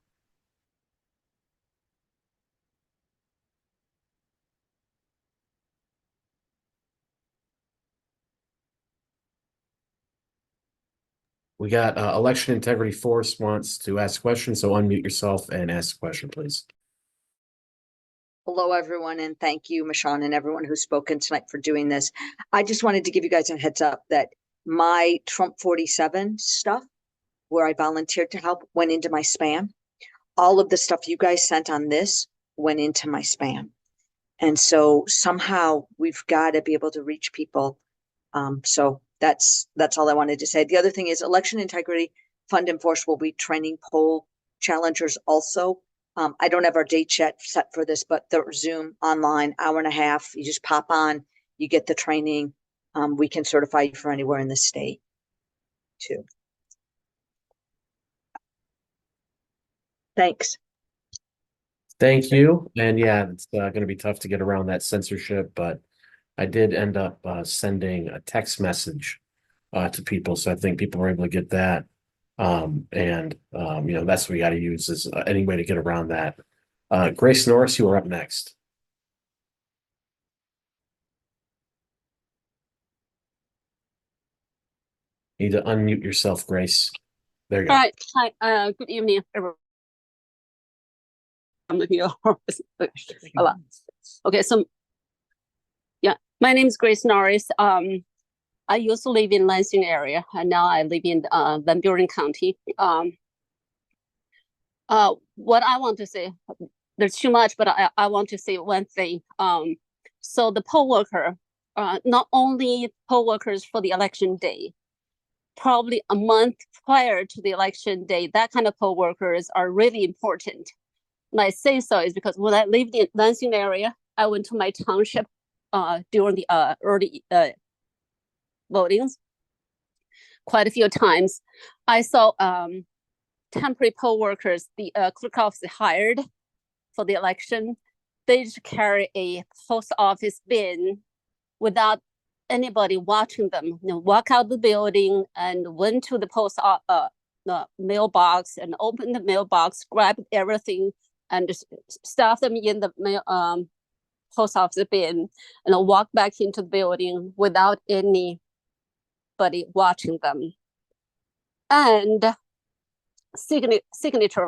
We got Election Integrity Force wants to ask a question, so unmute yourself and ask a question, please. Hello, everyone, and thank you, Meshawn, and everyone who's spoken tonight for doing this. I just wanted to give you guys a heads up that my Trump 47 stuff, where I volunteered to help, went into my spam. All of the stuff you guys sent on this went into my spam. And so somehow we've got to be able to reach people. So that's all I wanted to say. The other thing is Election Integrity Fund and Force will be training poll challengers also. I don't have our date yet set for this, but the Zoom online, 1.5 hours. You just pop on, you get the training. We can certify you for anywhere in the state too. Thanks. Thank you. And yeah, it's going to be tough to get around that censorship, but I did end up sending a text message to people. So I think people were able to get that. You know, that's what we got to use is any way to get around that. Grace Norris, you are up next. You need to unmute yourself, Grace. There you go. All right. Hi. Good evening, everyone. I'm here. Okay. So, yeah, my name is Grace Norris. I used to live in Lansing area, and now I live in Van Buren County. What I want to say, there's too much, but I want to say one thing. So the poll worker, not only poll workers for the election day, probably a month prior to the election day, that kind of poll workers are really important. And I say so is because when I lived in Lansing area, I went to my township during the early votings quite a few times. I saw temporary poll workers, the clerk office hired for the election. They just carry a post office bin without anybody watching them. You know, walk out the building and went to the the mailbox and opened the mailbox, grabbed everything and just stuffed them in the mail post office bin and walk back into the building without anybody watching them. And signature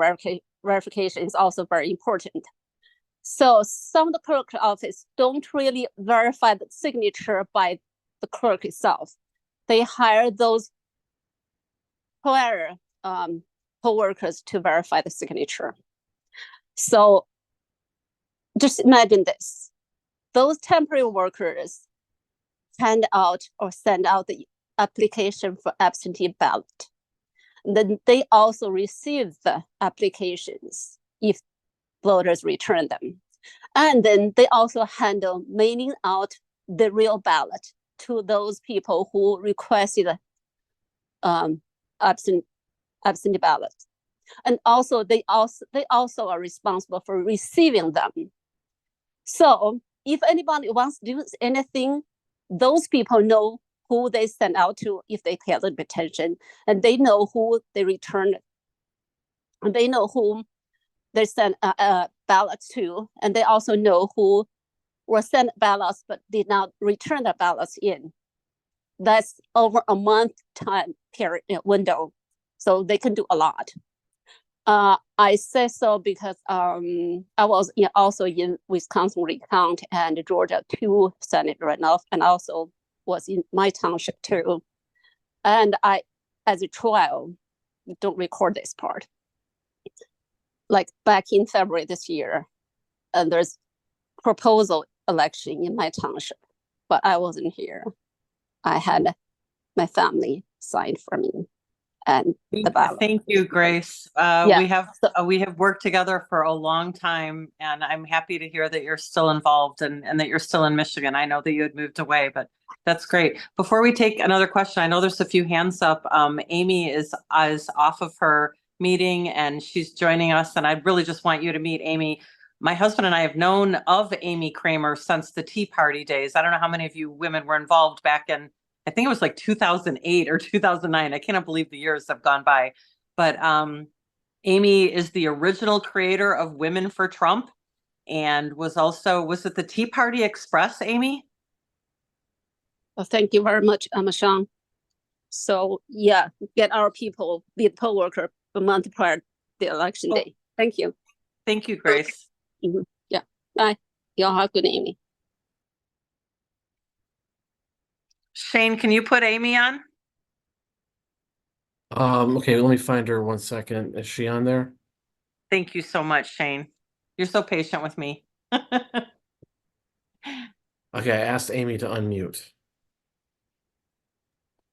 verification is also very important. So some of the clerk office don't really verify the signature by the clerk itself. They hire those prior poll workers to verify the signature. So just imagine this. Those temporary workers hand out or send out the application for absentee ballot. And then they also receive the applications if voters return them. And then they also handle mailing out the real ballot to those people who requested absentee ballot. And also they also are responsible for receiving them. So if anybody wants to do anything, those people know who they send out to if they pay a little bit attention, and they know who they return, and they know whom they send ballots to, and they also know who were sent ballots but did not return the ballots in. That's over a month time period window, so they can do a lot. I say so because I was also in Wisconsin recount and Georgia 2 Senate runoff, and also was in my township too. And I, as a trial, don't record this part. Like back in February this year, and there's proposal election in my township, but I wasn't here. I had my family sign for me. And the ballot. Thank you, Grace. Yeah. We have worked together for a long time, and I'm happy to hear that you're still involved and that you're still in Michigan. I know that you had moved away, but that's great. Before we take another question, I know there's a few hands up. Amy is off of her meeting and she's joining us, and I really just want you to meet Amy. My husband and I have known of Amy Kremer since the Tea Party days. I don't know how many of you women were involved back in, I think it was like 2008 or 2009. I cannot believe the years have gone by. But Amy is the original creator of Women for Trump and was it the Tea Party Express, Amy? Well, thank you very much, Meshawn. So yeah, get our people, be the poll worker a month prior to the election day. Thank you. Thank you, Grace. Yeah, bye. Y'all have a good evening. Shane, can you put Amy on? Okay, let me find her 1 second. Is she on there? Thank you so much, Shane. You're so patient with me. Okay, I asked Amy to unmute.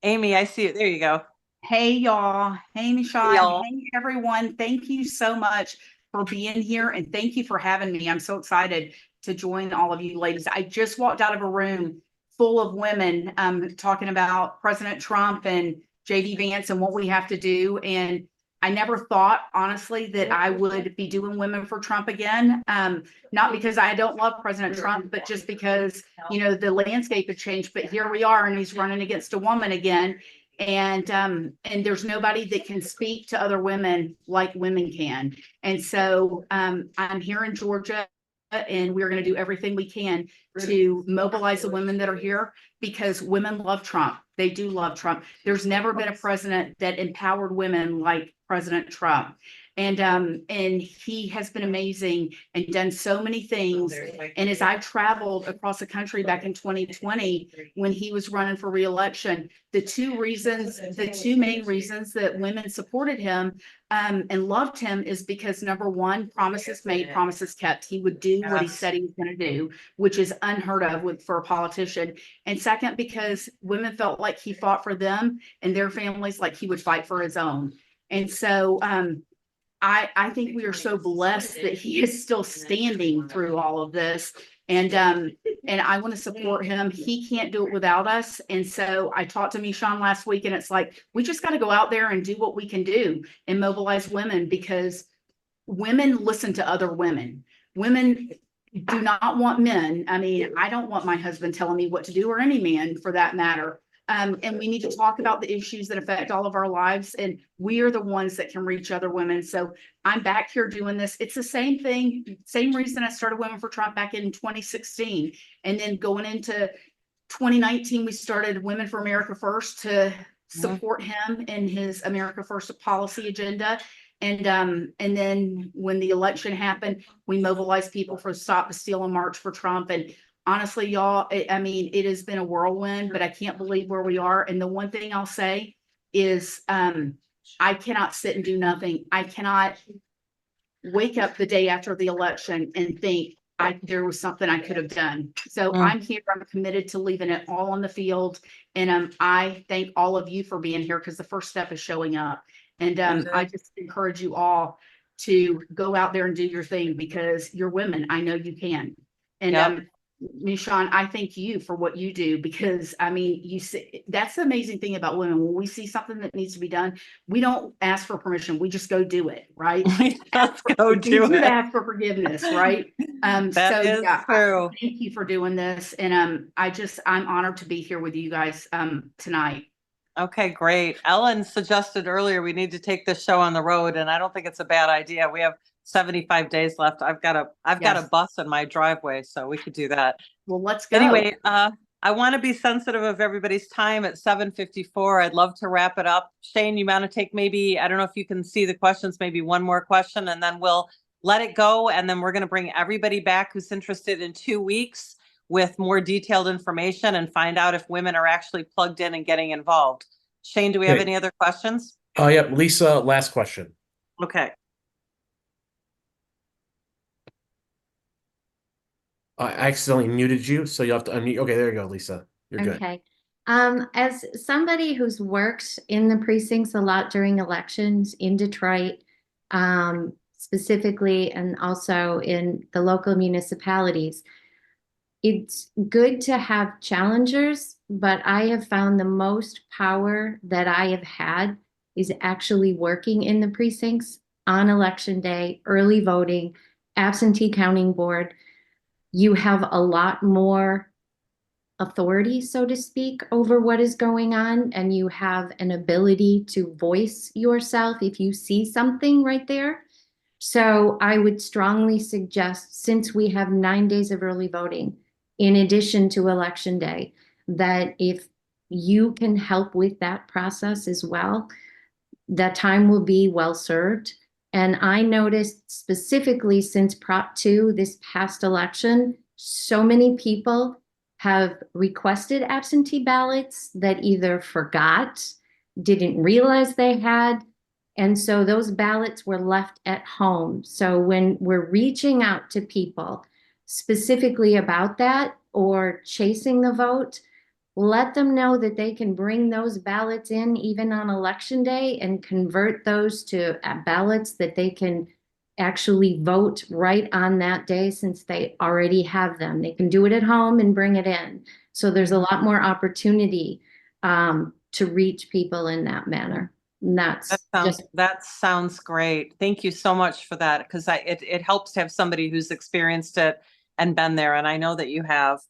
Amy, I see it. There you go. Hey, y'all. Hey, Meshawn. y'all. Hey, everyone. Thank you so much for being here, and thank you for having me. I'm so excited to join all of you ladies. I just walked out of a room full of women talking about President Trump and JD Vance and what we have to do. And I never thought, honestly, that I would be doing Women for Trump again. Not because I don't love President Trump, but just because, you know, the landscape had changed. But here we are, and he's running against a woman again. And there's nobody that can speak to other women like women can. And so I'm here in Georgia, and we're going to do everything we can to mobilize the women that are here, because women love Trump. They do love Trump. There's never been a president that empowered women like President Trump. And he has been amazing and done so many things. And as I traveled across the country back in 2020, when he was running for re-election, the two main reasons that women supported him and loved him is because, number one, promises made, promises kept. He would do what he said he was going to do, which is unheard of for a politician. And second, because women felt like he fought for them and their families like he would fight for his own. And so I think we are so blessed that he is still standing through all of this. And I want to support him. He can't do it without us. And so I talked to Meshawn last week, and it's like, we just got to go out there and do what we can do and mobilize women, because women listen to other women. Women do not want men. I mean, I don't want my husband telling me what to do, or any man for that matter. And we need to talk about the issues that affect all of our lives. And we are the ones that can reach other women. So I'm back here doing this. It's the same thing, same reason I started Women for Trump back in 2016. And then going into 2019, we started Women for America First to support him in his America First policy agenda. And then when the election happened, we mobilized people for Stop the Steal and March for Trump. And honestly, y'all, I mean, it has been a whirlwind, but I can't believe where we are. And the one thing I'll say is I cannot sit and do nothing. I cannot wake up the day after the election and think there was something I could have done. So I'm here. I'm committed to leaving it all on the field. And I thank all of you for being here, because the first step is showing up. And I just encourage you all to go out there and do your thing, because you're women. I know you can. And Meshawn, I thank you for what you do, because I mean, you see, that's the amazing thing about women. When we see something that needs to be done, we don't ask for permission. We just go do it, right? Let's go do it. Ask for forgiveness, right? That is true. Thank you for doing this, and I'm honored to be here with you guys tonight. Okay, great. Ellen suggested earlier we need to take this show on the road, and I don't think it's a bad idea. We have 75 days left. I've got a Yes. bus in my driveway, so we could do that. Well, let's go. Anyway, I want to be sensitive of everybody's time at 7:54. I'd love to wrap it up. Shane, you want to take maybe, I don't know if you can see the questions, maybe one more question, and then we'll let it go. And then we're going to bring everybody back who's interested in 2 weeks with more detailed information and find out if women are actually plugged in and getting involved. Shane, do we have Okay. any other questions? Oh, yep. Lisa, last question. Okay. I accidentally muted you, so you'll have to unmute. Okay, there you go, Lisa. You're good. Okay. As somebody who's worked in the precincts a lot during elections in Detroit, specifically, and also in the local municipalities, it's good to have challengers, but I have found the most power that I have had is actually working in the precincts on election day, early voting, absentee counting board. You have a lot more authority, so to speak, over what is going on, and you have an ability to voice yourself if you see something right there. So I would strongly suggest, since we have 9 days of early voting, in addition to election day, that if you can help with that process as well, that time will be well served. And I noticed specifically since Prop 2 this past election, so many people have requested absentee ballots that either forgot, didn't realize they had, and so those ballots were left at home. So when we're reaching out to people specifically about that or chasing the vote, let them know that they can bring those ballots in even on election day and convert those to ballots that they can actually vote right on that day, since they already have them. They can do it at home and bring it in. So there's a lot more opportunity to reach people in that manner. And that sounds great. Thank you so much for that, because it helps to have somebody who's experienced it and been there, and I know that you have.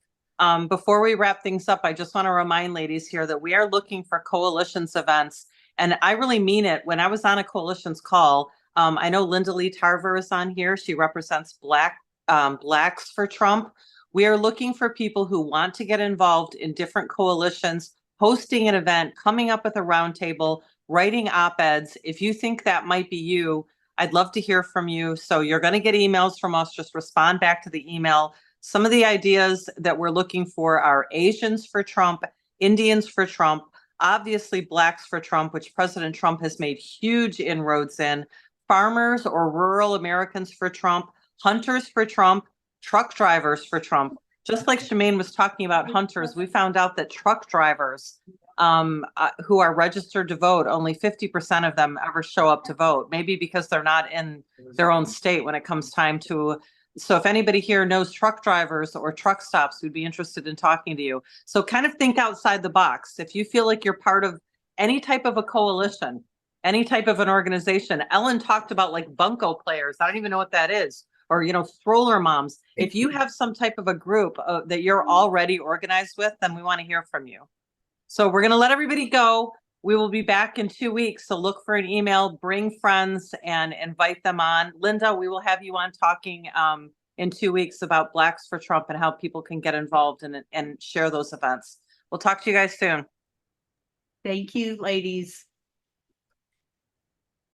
Before we wrap things up, I just want to remind ladies here that we are looking for coalitions events, and I really mean it. When I was on a coalitions call, I know Linda Lee Tarver is on here. She represents Blacks for Trump. We are looking for people who want to get involved in different coalitions, hosting an event, coming up with a roundtable, writing op-eds. If you think that might be you, I'd love to hear from you. So you're going to get emails from us. Just respond back to the email. Some of the ideas that we're looking for are Asians for Trump, Indians for Trump, obviously Blacks for Trump, which President Trump has made huge inroads in, farmers or rural Americans for Trump, hunters for Trump, truck drivers for Trump. Just like Shemane was talking about hunters, we found out that truck drivers who are registered to vote, only 50% of them ever show up to vote, maybe because they're not in their own state when it comes time to. So if anybody here knows truck drivers or truck stops, we'd be interested in talking to you. So kind of think outside the box. If you feel like you're part of any type of a coalition, any type of an organization. Ellen talked about like bunco players. I don't even know what that is. Or, stroller moms. If you have some type of a group that you're already organized with, then we want to hear from you. So we're going to let everybody go. We will be back in 2 weeks. So look for an email, bring friends, and invite them on. Linda, we will have you on talking in 2 weeks about Blacks for Trump and how people can get involved and share those events. We'll talk to you guys soon. Thank you, ladies.